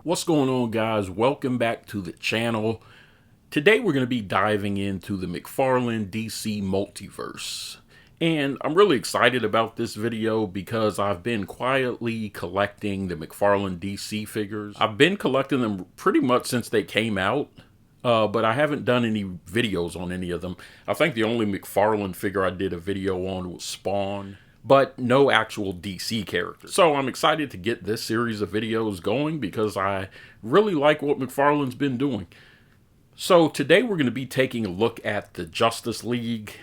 What's going on, guys? Welcome back to the channel. Today we're going to be diving into the McFarlane DC Multiverse. And I'm really excited about this video because I've been quietly collecting the McFarlane DC figures. I've been collecting them pretty much since they came out, but I haven't done any videos on any of them. I think the only McFarlane figure I did a video on was Spawn, but no actual DC characters. So I'm excited to get this series of videos going because I really like what McFarlane's been doing. So today we're going to be taking a look at the Justice League.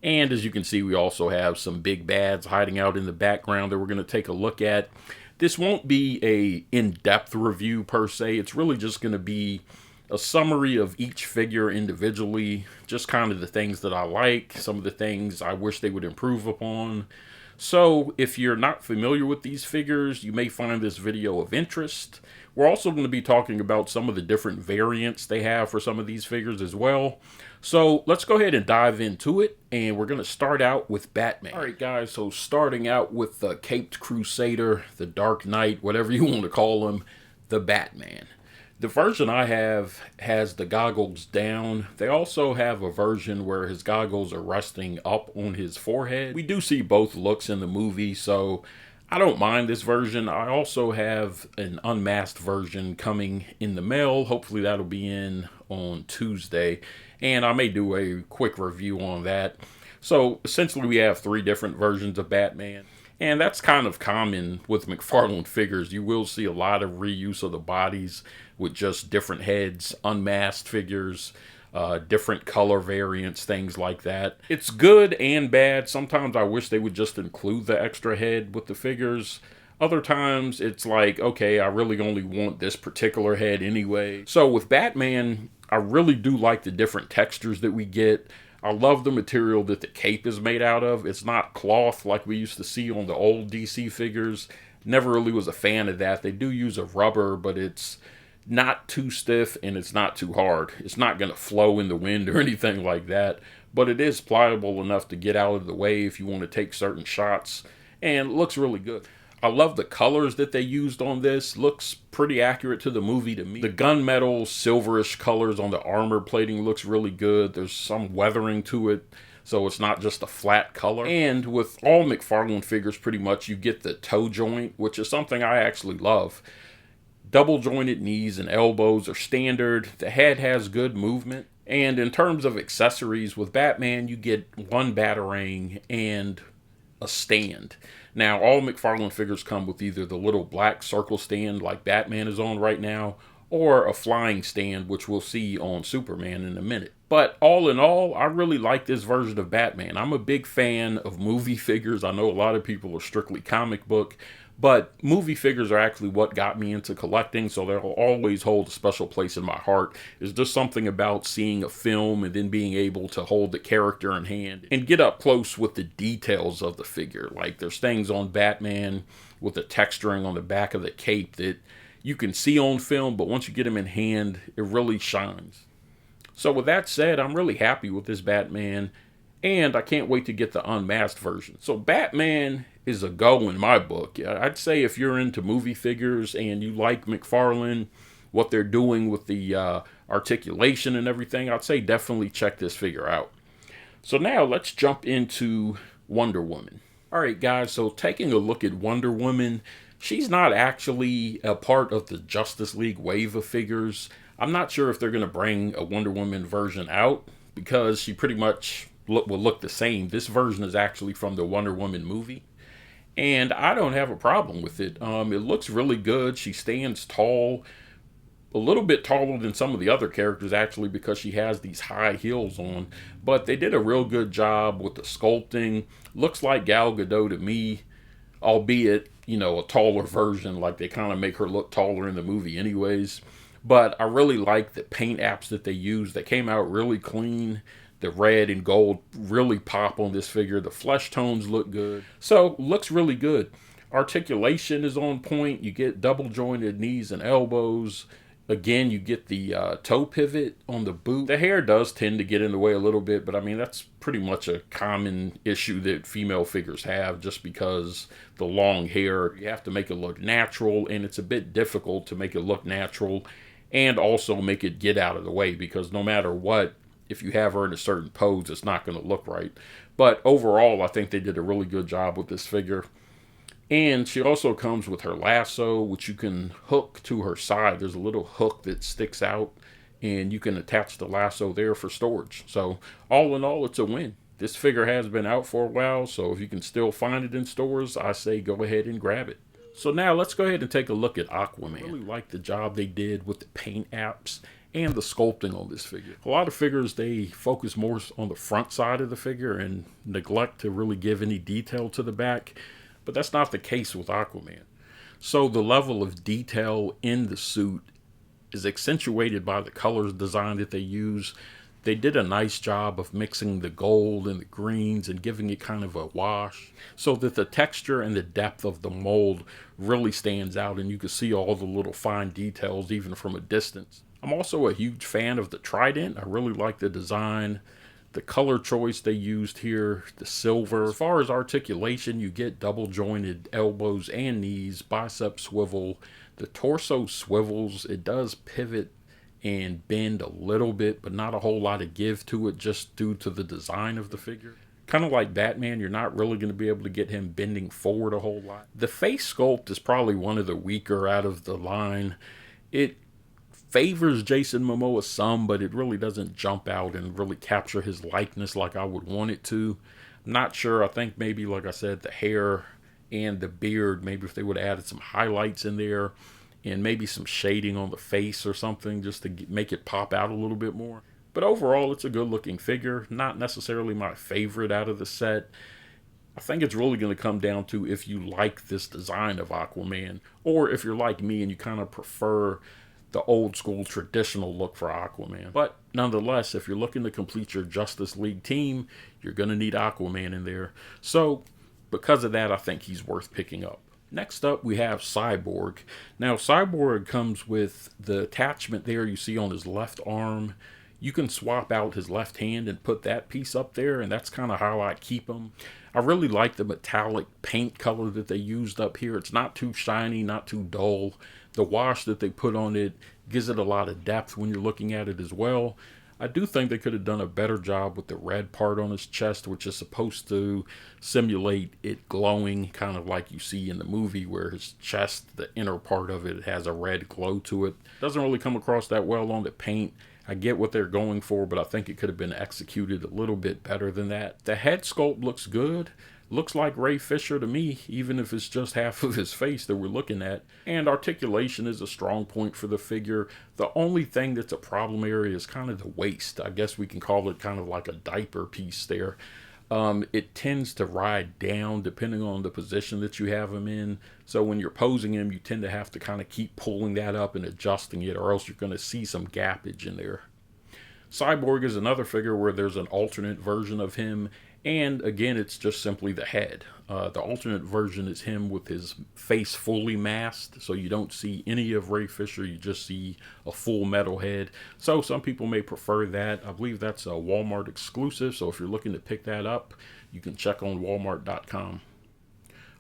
And as you can see, we also have some big bads hiding out in the background that we're going to take a look at. This won't be a in-depth review per se. It's really just going to be a summary of each figure individually. Just kind of the things that I like, some of the things I wish they would improve upon. So if you're not familiar with these figures, you may find this video of interest. We're also going to be talking about some of the different variants they have for some of these figures as well. So let's go ahead and dive into it, and we're going to start out with Batman. Alright guys, so starting out with the Caped Crusader, the Dark Knight, whatever you want to call him, the Batman. The version I have has the goggles down. They also have a version where his goggles are resting up on his forehead. We do see both looks in the movie, so I don't mind this version. I also have an unmasked version coming in the mail. Hopefully that'll be in on Tuesday, and I may do a quick review on that. So essentially we have three different versions of Batman. And that's kind of common with McFarlane figures. You will see a lot of reuse of the bodies with just different heads, unmasked figures, different color variants, things like that. It's good and bad. Sometimes I wish they would just include the extra head with the figures. Other times it's like, okay, I really only want this particular head anyway. So with Batman, I really do like the different textures that we get. I love the material that the cape is made out of. It's not cloth like we used to see on the old DC figures. Never really was a fan of that. They do use a rubber, but it's not too stiff and it's not too hard. It's not going to flow in the wind or anything like that, but it is pliable enough to get out of the way if you want to take certain shots, and it looks really good. I love the colors that they used on this. Looks pretty accurate to the movie to me. The gunmetal silverish colors on the armor plating looks really good. There's some weathering to it, so it's not just a flat color. And with all McFarlane figures, pretty much, you get the toe joint, which is something I actually love. Double jointed knees and elbows are standard. The head has good movement. And in terms of accessories, with Batman, you get one Batarang and a stand. Now, all McFarlane figures come with either the little black circle stand like Batman is on right now, or a flying stand, which we'll see on Superman in a minute. But all in all, I really like this version of Batman. I'm a big fan of movie figures. I know a lot of people are strictly comic book, but movie figures are actually what got me into collecting, so they'll always hold a special place in my heart. There's just something about seeing a film and then being able to hold the character in hand and get up close with the details of the figure. Like there's things on Batman with the texturing on the back of the cape that you can see on film, but once you get him in hand, it really shines. So with that said, I'm really happy with this Batman, and I can't wait to get the unmasked version. So Batman is a go in my book. I'd say if you're into movie figures and you like McFarlane, what they're doing with the articulation and everything, I'd say definitely check this figure out. So now let's jump into Wonder Woman. Alright guys, so taking a look at Wonder Woman, she's not actually a part of the Justice League wave of figures. I'm not sure if they're going to bring a Wonder Woman version out because she pretty much will look the same. This version is actually from the Wonder Woman movie, and I don't have a problem with it. It looks really good. She stands tall, a little bit taller than some of the other characters actually because she has these high heels on, but they did a real good job with the sculpting. Looks like Gal Gadot to me, albeit, you know, a taller version. Like they kind of make her look taller in the movie anyways. But I really like the paint apps that they used. They came out really clean. The red and gold really pop on this figure. The flesh tones look good. So, looks really good. Articulation is on point. You get double jointed knees and elbows. Again, you get the toe pivot on the boot. The hair does tend to get in the way a little bit, but I mean, that's pretty much a common issue that female figures have, just because the long hair, you have to make it look natural, and it's a bit difficult to make it look natural and also make it get out of the way, because no matter what, if you have her in a certain pose, it's not going to look right. But overall, I think they did a really good job with this figure. And she also comes with her lasso, which you can hook to her side. There's a little hook that sticks out, and you can attach the lasso there for storage. So all in all, it's a win. This figure has been out for a while, so if you can still find it in stores, I say go ahead and grab it. So now let's go ahead and take a look at Aquaman. I really like the job they did with the paint apps and the sculpting on this figure. A lot of figures, they focus more on the front side of the figure and neglect to really give any detail to the back. But that's not the case with Aquaman. So the level of detail in the suit is accentuated by the colors design that they use. They did a nice job of mixing the gold and the greens and giving it kind of a wash, so that the texture and the depth of the mold really stands out, and you can see all the little fine details even from a distance. I'm also a huge fan of the trident. I really like the design. The color choice they used here, the silver. As far as articulation, you get double jointed elbows and knees, bicep swivel. The torso swivels. It does pivot and bend a little bit, but not a whole lot of give to it, just due to the design of the figure. Kind of like Batman, you're not really going to be able to get him bending forward a whole lot. The face sculpt is probably one of the weaker out of the line. It favors Jason Momoa some, but it really doesn't jump out and really capture his likeness like I would want it to. I'm not sure. I think maybe, like I said, the hair and the beard, maybe if they would have added some highlights in there and maybe some shading on the face or something, just to make it pop out a little bit more. But overall, it's a good looking figure. Not necessarily my favorite out of the set. I think it's really going to come down to if you like this design of Aquaman, or if you're like me and you kind of prefer the old school traditional look for Aquaman. But nonetheless, if you're looking to complete your Justice League team, you're going to need Aquaman in there. So because of that, I think he's worth picking up. Next up, we have Cyborg. Now, Cyborg comes with the attachment there you see on his left arm. You can swap out his left hand and put that piece up there, and that's kind of how I keep him. I really like the metallic paint color that they used up here. It's not too shiny, not too dull. The wash that they put on it gives it a lot of depth when you're looking at it as well. I do think they could have done a better job with the red part on his chest, which is supposed to simulate it glowing, kind of like you see in the movie, where his chest, the inner part of it, has a red glow to it. Doesn't really come across that well on the paint. I get what they're going for, but I think it could have been executed a little bit better than that. The head sculpt looks good. Looks like Ray Fisher to me, even if it's just half of his face that we're looking at. And articulation is a strong point for the figure. The only thing that's a problem area is kind of the waist. I guess we can call it kind of like a diaper piece there. It tends to ride down depending on the position that you have him in. So when you're posing him, you tend to have to kind of keep pulling that up and adjusting it, or else you're going to see some gappage in there. Cyborg is another figure where there's an alternate version of him. And again, it's just simply the head. The alternate version is him with his face fully masked, so you don't see any of Ray Fisher, you just see a full metal head. So some people may prefer that. I believe that's a Walmart exclusive, so if you're looking to pick that up, you can check on walmart.com.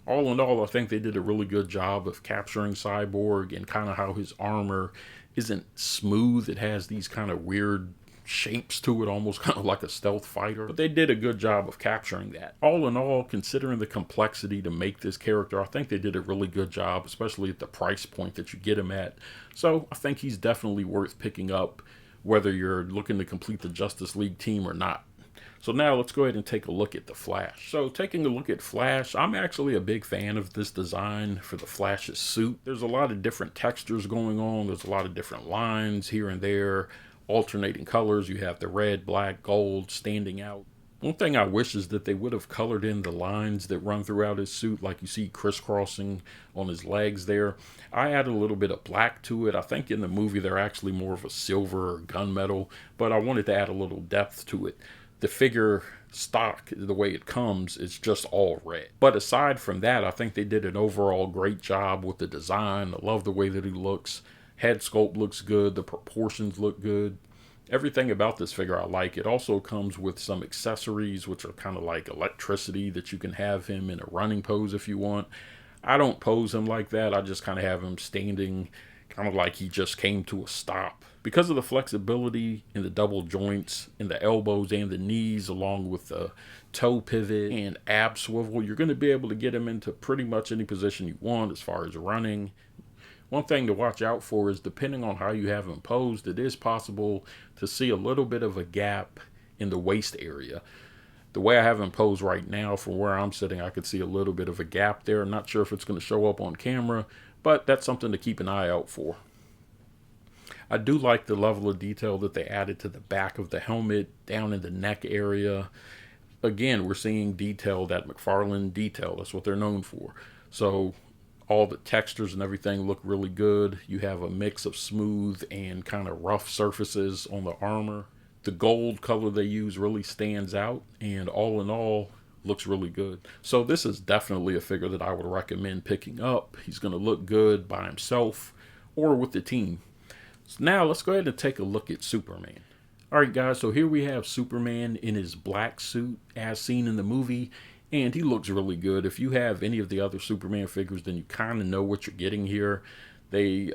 All in all, I think they did a really good job of capturing Cyborg and kind of how his armor isn't smooth. It has these kind of weird shapes to it, almost kind of like a stealth fighter, but they did a good job of capturing that. All in all, considering the complexity to make this character, I think they did a really good job, especially at the price point that you get him at. So I think he's definitely worth picking up, whether you're looking to complete the Justice League team or not. So now let's go ahead and take a look at the Flash. So taking a look at Flash, I'm actually a big fan of this design for the Flash's suit. There's a lot of different textures going on. There's a lot of different lines here and there, alternating colors. You have the red, black, gold standing out. One thing I wish is that they would have colored in the lines that run throughout his suit, like you see crisscrossing on his legs there. I added a little bit of black to it. I think in the movie they're actually more of a silver or gunmetal, but I wanted to add a little depth to it. The figure stock, the way it comes, is just all red. But aside from that, I think they did an overall great job with the design. I love the way that he looks. Head sculpt looks good. The proportions look good. Everything about this figure I like. It also comes with some accessories, which are kind of like electricity that you can have him in a running pose if you want. I don't pose him like that. I just kind of have him standing, kind of like he just came to a stop. Because of the flexibility in the double joints, in the elbows and the knees, along with the toe pivot and ab swivel, you're going to be able to get him into pretty much any position you want as far as running. One thing to watch out for is, depending on how you have him posed, it is possible to see a little bit of a gap in the waist area. The way I have him posed right now, from where I'm sitting, I could see a little bit of a gap there. I'm not sure if it's going to show up on camera, but that's something to keep an eye out for. I do like the level of detail that they added to the back of the helmet, down in the neck area. Again, we're seeing detail, that McFarlane detail. That's what they're known for. So all the textures and everything look really good. You have a mix of smooth and kind of rough surfaces on the armor. The gold color they use really stands out, and all in all, looks really good. So this is definitely a figure that I would recommend picking up. He's going to look good by himself or with the team. So now let's go ahead and take a look at Superman. Alright guys, so here we have Superman in his black suit as seen in the movie. And he looks really good. If you have any of the other Superman figures, then you kind of know what you're getting here. They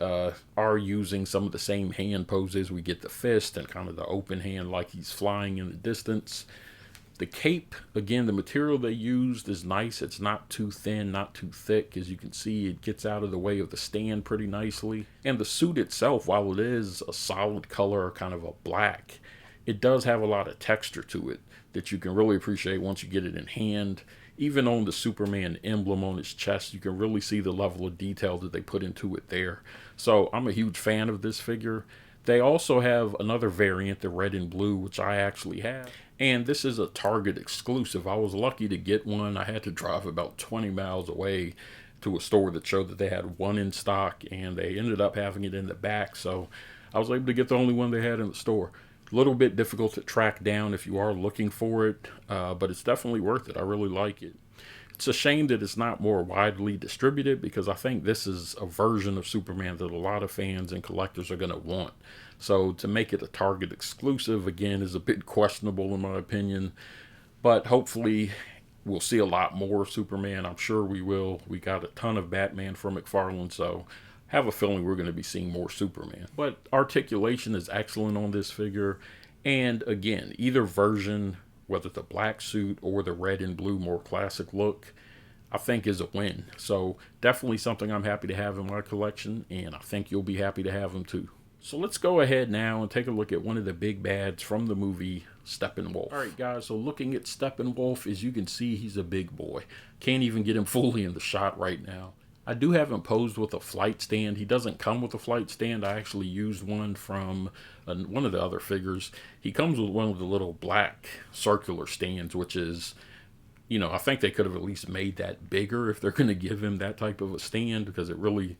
are using some of the same hand poses. We get the fist and kind of the open hand like he's flying in the distance. The cape, again, the material they used is nice. It's not too thin, not too thick. As you can see, it gets out of the way of the stand pretty nicely. And the suit itself, while it is a solid color, kind of a black, it does have a lot of texture to it that you can really appreciate once you get it in hand. Even on the Superman emblem on his chest, you can really see the level of detail that they put into it there. So I'm a huge fan of this figure. They also have another variant, the red and blue, which I actually have. And this is a Target exclusive. I was lucky to get one. I had to drive about 20 miles away to a store that showed that they had one in stock, and they ended up having it in the back. So I was able to get the only one they had in the store. A little bit difficult to track down if you are looking for it, but it's definitely worth it. I really like it. It's a shame that it's not more widely distributed, because I think this is a version of Superman that a lot of fans and collectors are going to want. So to make it a Target exclusive, again, is a bit questionable in my opinion. But hopefully we'll see a lot more Superman. I'm sure we will. We got a ton of Batman from McFarlane, so have a feeling we're going to be seeing more Superman. But articulation is excellent on this figure. And again, either version, whether the black suit or the red and blue more classic look, I think is a win. So definitely something I'm happy to have in my collection, and I think you'll be happy to have them too. So let's go ahead now and take a look at one of the big bads from the movie, Steppenwolf. Alright guys, so looking at Steppenwolf, as you can see, he's a big boy. Can't even get him fully in the shot right now. I do have him posed with a flight stand. He doesn't come with a flight stand. I actually used one from one of the other figures. He comes with one of the little black circular stands, which is, you know, I think they could have at least made that bigger if they're going to give him that type of a stand, because it really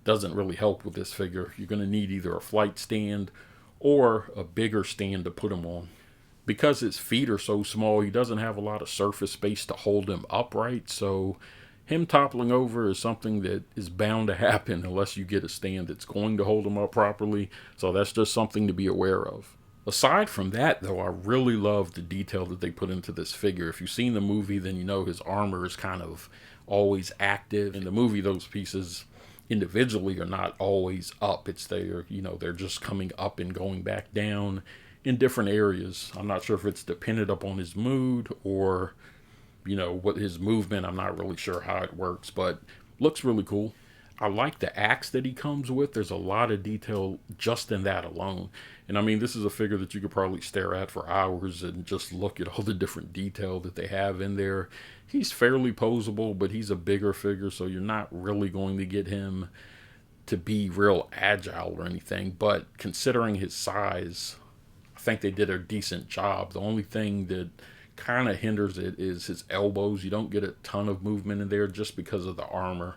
doesn't really help with this figure. You're going to need either a flight stand or a bigger stand to put him on. Because his feet are so small, he doesn't have a lot of surface space to hold him upright, so him toppling over is something that is bound to happen unless you get a stand that's going to hold him up properly. So that's just something to be aware of. Aside from that, though, I really love the detail that they put into this figure. If you've seen the movie, then you know his armor is kind of always active. In the movie, those pieces individually are not always up. It's they're just coming up and going back down in different areas. I'm not sure if it's dependent upon his mood or what his movement. I'm not really sure how it works, but looks really cool. I like the axe that he comes with. There's a lot of detail just in that alone. And I mean, this is a figure that you could probably stare at for hours and just look at all the different detail that they have in there. He's fairly posable, but he's a bigger figure, so you're not really going to get him to be real agile or anything. But considering his size, I think they did a decent job. The only thing that kind of hinders it is his elbows. You don't get a ton of movement in there just because of the armor,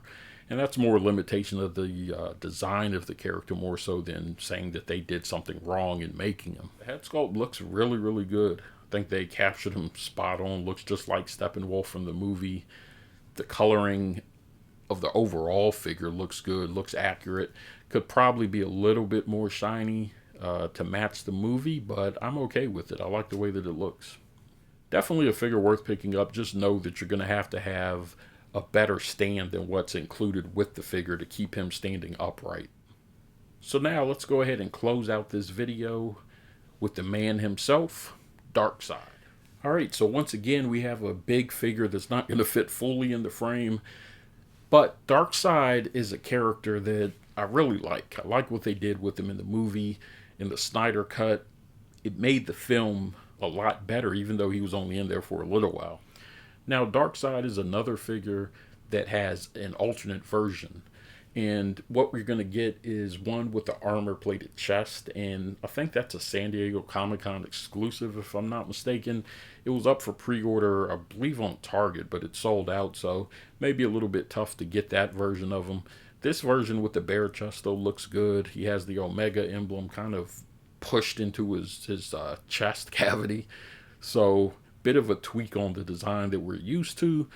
and that's more a limitation of the design of the character more so than saying that they did something wrong in making him. The head sculpt looks really, really good. I think they captured him spot on. Looks just like Steppenwolf from the movie. The coloring of the overall figure looks good, looks accurate. Could probably be a little bit more shiny to match the movie, but I'm okay with it. I like the way that it looks. Definitely a figure worth picking up. Just know that you're going to have a better stand than what's included with the figure to keep him standing upright. So now let's go ahead and close out this video with the man himself, Darkseid. Alright, so once again we have a big figure that's not going to fit fully in the frame, but Darkseid is a character that I really like. I like what they did with him in the movie, in the Snyder Cut. It made the film a lot better, even though he was only in there for a little while. Now, Darkseid is another figure that has an alternate version. And what we're going to get is one with the armor-plated chest, and I think that's a San Diego Comic-Con exclusive, if I'm not mistaken. It was up for pre-order, I believe, on Target, but it sold out, so maybe a little bit tough to get that version of him. This version with the bare chest, though, looks good. He has the Omega emblem kind of pushed into his chest cavity, so bit of a tweak on the design that we're used to,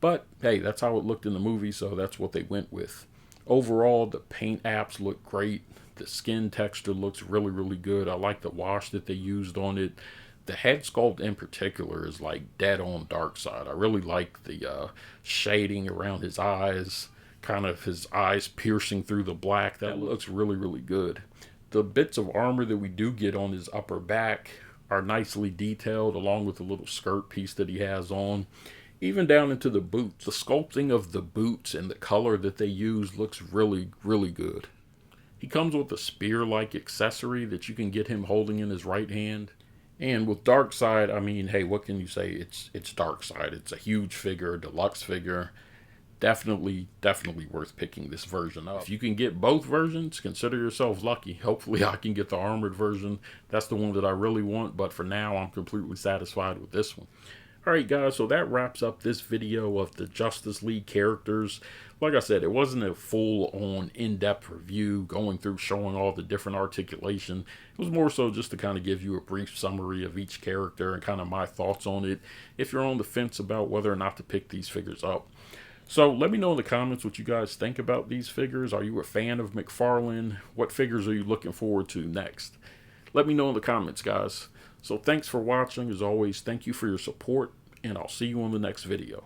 but hey, that's how it looked in the movie, so that's what they went with. Overall, the paint apps look great. The skin texture looks really, really good. I like the wash that they used on it. The head sculpt in particular is like dead on Darkseid. I really like the shading around his eyes, kind of his eyes piercing through the black. That looks really, really good. The bits of armor that we do get on his upper back are nicely detailed, along with the little skirt piece that he has on. Even down into the boots. The sculpting of the boots and the color that they use looks really, really good. He comes with a spear-like accessory that you can get him holding in his right hand. And with Darkseid, I mean, hey, what can you say? It's Darkseid. It's a huge figure, a deluxe figure. Definitely worth picking this version up. If you can get both versions, consider yourself lucky. Hopefully I can get the armored version. That's the one that I really want, but for now, I'm completely satisfied with this one. Alright guys, so that wraps up this video of the Justice League characters. Like I said, it wasn't a full-on in-depth review going through showing all the different articulation. It was more so just to kind of give you a brief summary of each character and kind of my thoughts on it, if you're on the fence about whether or not to pick these figures up. So let me know in the comments what you guys think about these figures. Are you a fan of McFarlane? What figures are you looking forward to next? Let me know in the comments, guys. So thanks for watching. As always, thank you for your support, and I'll see you on the next video.